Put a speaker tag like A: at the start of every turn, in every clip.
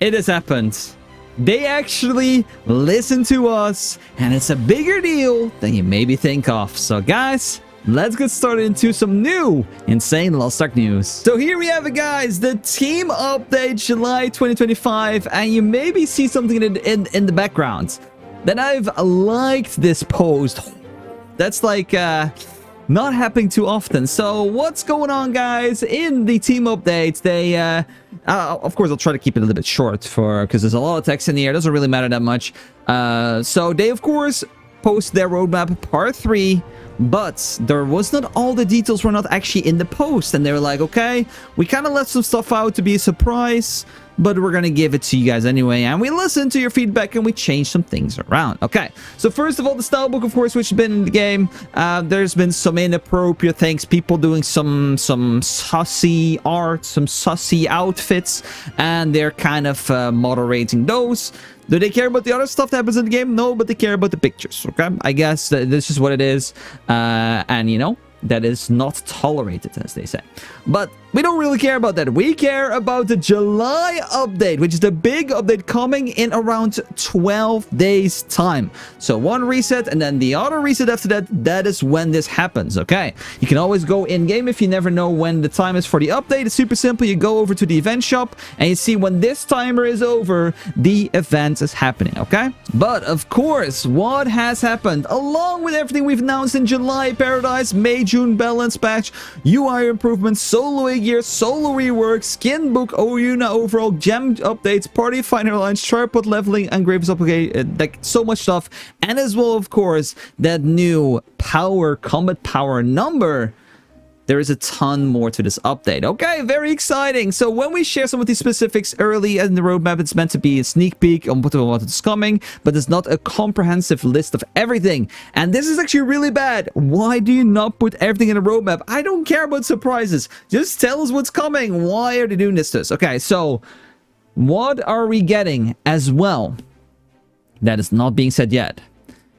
A: It has happened. They actually listen to us, and it's a bigger deal than you maybe think of. So guys, let's get started into some new insane lostark news. So here we have it, guys, the team update July 2025, and you maybe see something in the background. Then I've liked this post. That's like not happening too often. So what's going on, guys? In the team updates, they of course I'll try to keep it a little bit short because there's a lot of text in here. It doesn't really matter that much. So they of course post their roadmap part 3, but there was not all the details were not actually in the post, and they were like, okay, we kind of left some stuff out to be a surprise, but we're gonna give it to you guys anyway, and we listened to your feedback and we changed some things around. Okay, so first of all, the Stylebook, of course, which has been in the game, there's been some inappropriate things, people doing some sussy art, some sussy outfits, and they're kind of moderating those. Do they care about the other stuff that happens in the game? No, but they care about the pictures, okay? I guess this is what it is, and you know, that is not tolerated, as they say. But we don't really care about that. We care about the July update, which is the big update coming in around 12 days time. So one reset and then the other reset after that, that is when this happens, okay? You can always go in-game if you never know when the time is for the update. It's super simple. You go over to the event shop and you see when this timer is over, the event is happening, okay? But of course, what has happened along with everything we've announced in July Paradise, May, June balance patch, UI improvements, solo Aegir, solo rework, skin book, Oyuna overall, gem updates, party finder lines, tripod leveling, and graves upgrade, like so much stuff, and as well, of course, that new power, combat power number. There is a ton more to this update. Okay, very exciting. So when we share some of these specifics early in the roadmap, it's meant to be a sneak peek on what is coming, but it's not a comprehensive list of everything. And this is actually really bad. Why do you not put everything in a roadmap? I don't care about surprises. Just tell us what's coming. Why are they doing this to us? Okay, so what are we getting as well? That is not being said yet.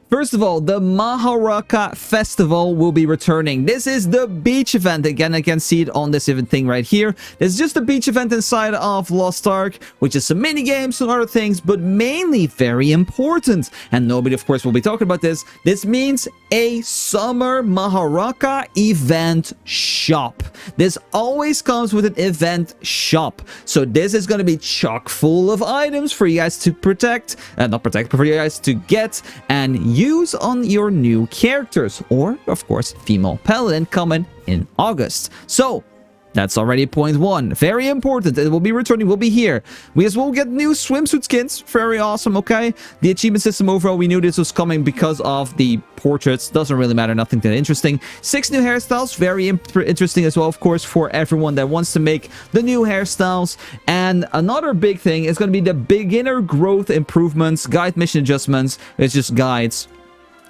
A: First of all, the Maharaka Festival will be returning. This is the beach event. Again, I can see it on this event thing right here. It's just a beach event inside of lostark, which is some mini games and other things, but mainly very important. And nobody, of course, will be talking about this. This means a summer Maharaka event shop. This always comes with an event shop. So this is going to be chock full of items for you guys to protect, not protect, but for you guys to get and use on your new characters, or of course female paladin coming in August. So that's already point 1. Very important. It will be returning. We'll be here. We as well get new swimsuit skins. Very awesome, okay? The achievement system overall, we knew this was coming because of the portraits. Doesn't really matter. Nothing that interesting. 6 new hairstyles. Very interesting as well, of course, for everyone that wants to make the new hairstyles. And another big thing is going to be the beginner growth improvements, guide mission adjustments. It's just guides.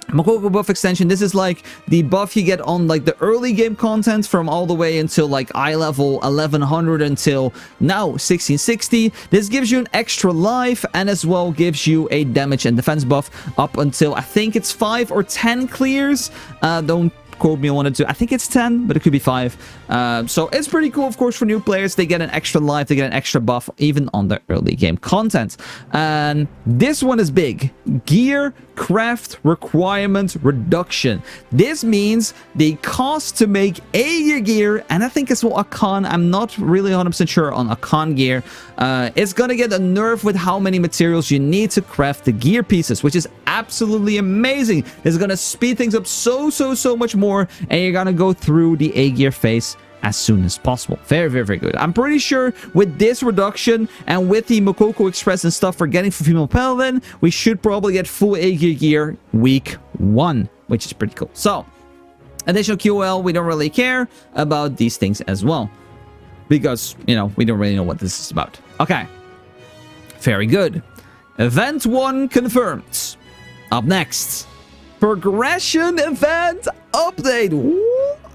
A: Mokoko buff extension. This is like the buff you get on like the early game content from all the way until like eye level 1100 until now 1660. This gives you an extra life and as well gives you a damage and defense buff up until I think it's 5 or 10 clears. Don't quote me on it too. I think it's 10, but it could be 5. So it's pretty cool, of course, for new players. They get an extra life, they get an extra buff even on the early game content. And this one is big. Gear craft requirement reduction. This means the cost to make Aegir gear, and I think as well a con, I'm not really 100% sure on a con gear, it's gonna get a nerf with how many materials you need to craft the gear pieces, which is absolutely amazing. It's gonna speed things up so much more, and you're gonna go through the Aegir phase as soon as possible. Very good. I'm pretty sure with this reduction and with the Mokoko Express and stuff we're getting for female paladin, we should probably get full Aegir gear week 1, which is pretty cool. So additional QOL, we don't really care about these things as well because, you know, we don't really know what this is about. Okay, very good. Event 1 confirmed. Up next, progression event update. Woo!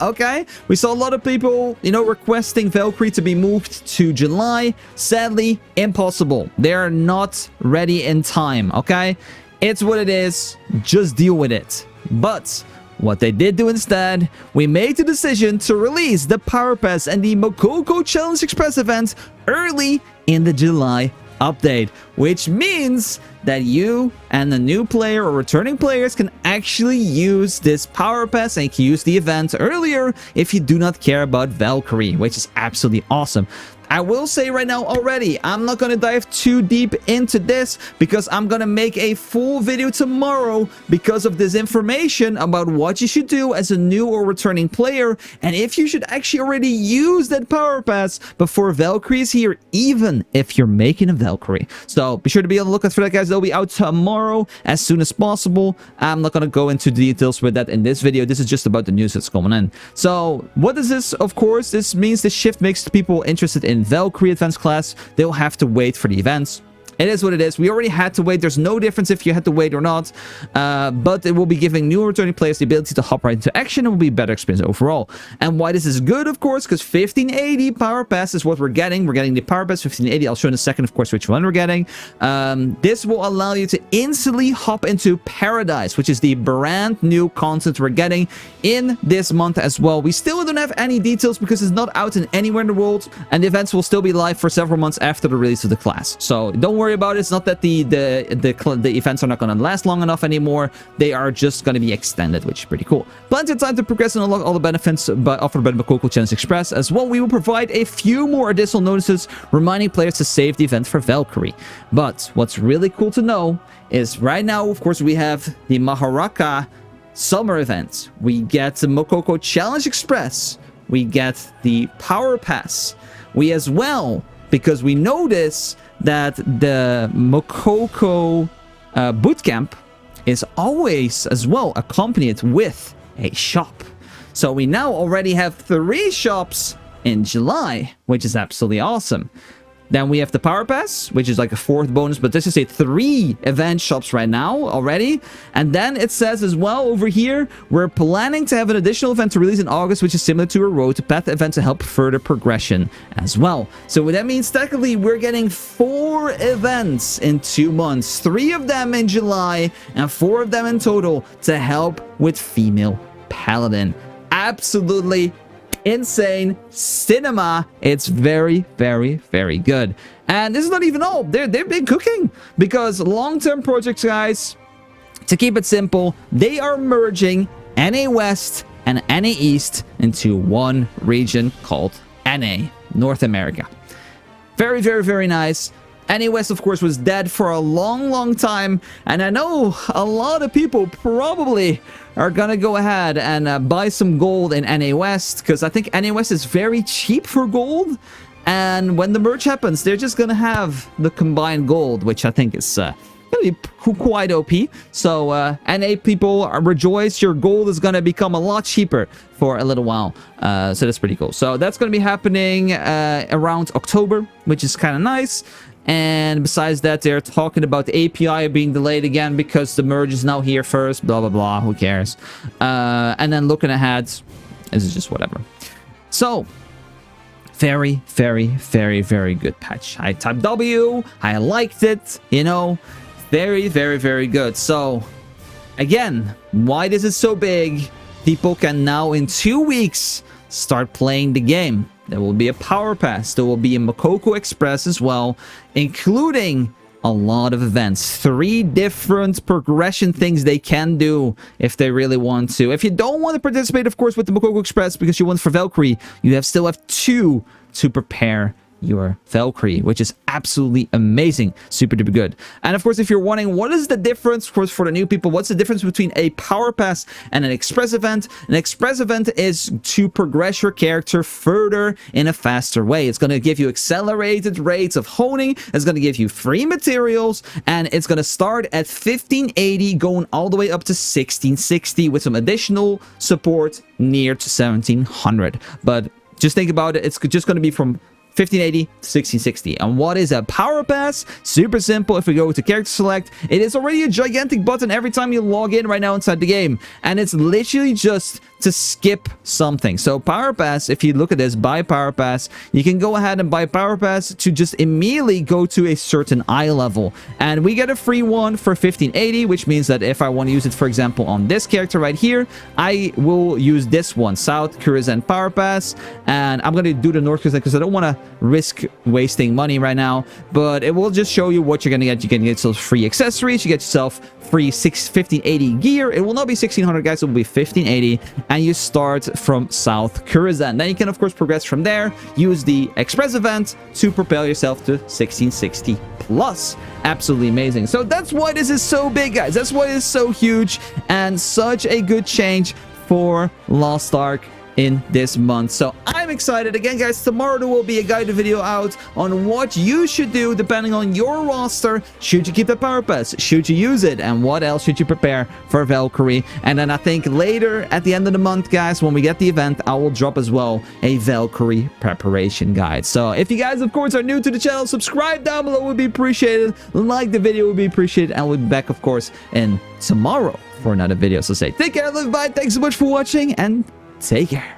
A: Okay, we saw a lot of people, you know, requesting Valkyrie to be moved to July. Sadly, impossible. They're not ready in time, okay? It's what it is. Just deal with it. But what they did do instead, we made the decision to release the Powerpass and the Mokoko Challenge Express event early in the July update, which means that you and the new player or returning players can actually use this Power Pass and can use the event earlier if you do not care about Valkyrie, which is absolutely awesome. I will say right now already, I'm not going to dive too deep into this because I'm going to make a full video tomorrow because of this information about what you should do as a new or returning player and if you should actually already use that Power Pass before Valkyrie is here, even if you're making a Valkyrie. So be sure to be on the lookout for that, guys. They'll be out tomorrow as soon as possible. I'm not going to go into details with that in this video. This is just about the news that's coming in. So what is this? Of course, this means the shift makes people interested in Valkyrie advanced class. They'll have to wait for the events. It is what it is. We already had to wait. There's no difference if you had to wait or not. But it will be giving new returning players the ability to hop right into action and will be a better experience overall. And why this is good, of course, because 1580 Power Pass is what we're getting. We're getting the Power Pass 1580. I'll show in a second, of course, which one we're getting. This will allow you to instantly hop into Paradise, which is the brand new content we're getting in this month as well. We still don't have any details because it's not out in anywhere in the world. And the events will still be live for several months after the release of the class. So don't worry about it. It's not that the events are not going to last long enough anymore. They are just going to be extended, which is pretty cool. Plenty of time to progress and unlock all the benefits offered by the Mokoko Challenge Express. As well, we will provide a few more additional notices reminding players to save the event for Valkyrie. But what's really cool to know is right now, of course, we have the Maharaka summer event. We get the Mokoko Challenge Express. We get the Power Pass. We as well, because we notice that the Mokoko bootcamp is always as well accompanied with a shop. So we now already have 3 shops in July, which is absolutely awesome. Then we have the Power Pass, which is like a 4th bonus, but this is a 3 event shops right now already. And then it says as well over here, we're planning to have an additional event to release in August, which is similar to a Road to Path event to help further progression as well. So what that means, technically, we're getting 4 events in 2 months, 3 of them in July and 4 of them in total to help with female Paladin. Absolutely insane cinema. It's very, very, very good. And this is not even all. They've been cooking because long-term projects, guys, to keep it simple, they are merging NA West and NA East into one region called NA, North America. Very, very, very nice. NA West, of course, was dead for a long, long time. And I know a lot of people probably are going to go ahead and buy some gold in NA West, because I think NA West is very cheap for gold. And when the merge happens, they're just going to have the combined gold, which I think is going to be quite OP. So NA people, rejoice. Your gold is going to become a lot cheaper for a little while. So that's pretty cool. So that's going to be happening around October, which is kind of nice. And besides that, they're talking about the API being delayed again because the merge is now here first. Blah, blah, blah. Who cares? And then looking ahead, this is just whatever. So, very, very, very, very good patch. I typed W. I liked it. You know, very, very, very good. So, again, why this is so big? People can now, in 2 weeks, start playing the game. There will be a Power Pass. There will be a Mokoko Express as well, including a lot of events. 3 different progression things they can do if they really want to. If you don't want to participate, of course, with the Mokoko Express because you want for Valkyrie, you still have 2 to prepare your Valkyrie, which is absolutely amazing. Super duper good. And of course, if you're wondering what is the difference, of course, for the new people, what's the difference between a Power Pass and an Express event? An Express event is to progress your character further in a faster way. It's going to give you accelerated rates of honing. It's going to give you free materials, and it's going to start at 1580 going all the way up to 1660 with some additional support near to 1700. But just think about it. It's just going to be from 1580 to 1660. And what is a Power Pass? Super simple. If we go to character select, it is already a gigantic button every time you log in right now inside the game. And it's literally just to skip something. So Power Pass, if you look at this, buy Power Pass, you can go ahead and buy Power Pass to just immediately go to a certain eye level. And we get a free one for 1580, which means that if I want to use it, for example, on this character right here, I will use this one, South Kurizan Power Pass. And I'm going to do the North Kurizan because I don't want to risk wasting money right now, but it will just show you what you're gonna get. You can get yourself free accessories, you get yourself free 1580 gear. It will not be 1600, guys, it will be 1580, and you start from South Kurazan. Then you can of course progress from there, use the express event to propel yourself to 1660 plus. Absolutely amazing. So that's why this is so big, guys. That's why it's so huge and such a good change for Lost Ark in this month. So I'm excited. Again, guys, tomorrow there will be a guided video out on what you should do depending on your roster. Should you keep the power pass? Should you use it? And what else should you prepare for Valkyrie? And then I think later at the end of the month, guys, when we get the event, I will drop as well a Valkyrie preparation guide. So if you guys, of course, are new to the channel, subscribe down below would be appreciated. Like the video would be appreciated. And we'll be back, of course, in tomorrow for another video. So say take care, live by. Thanks so much for watching, and take care.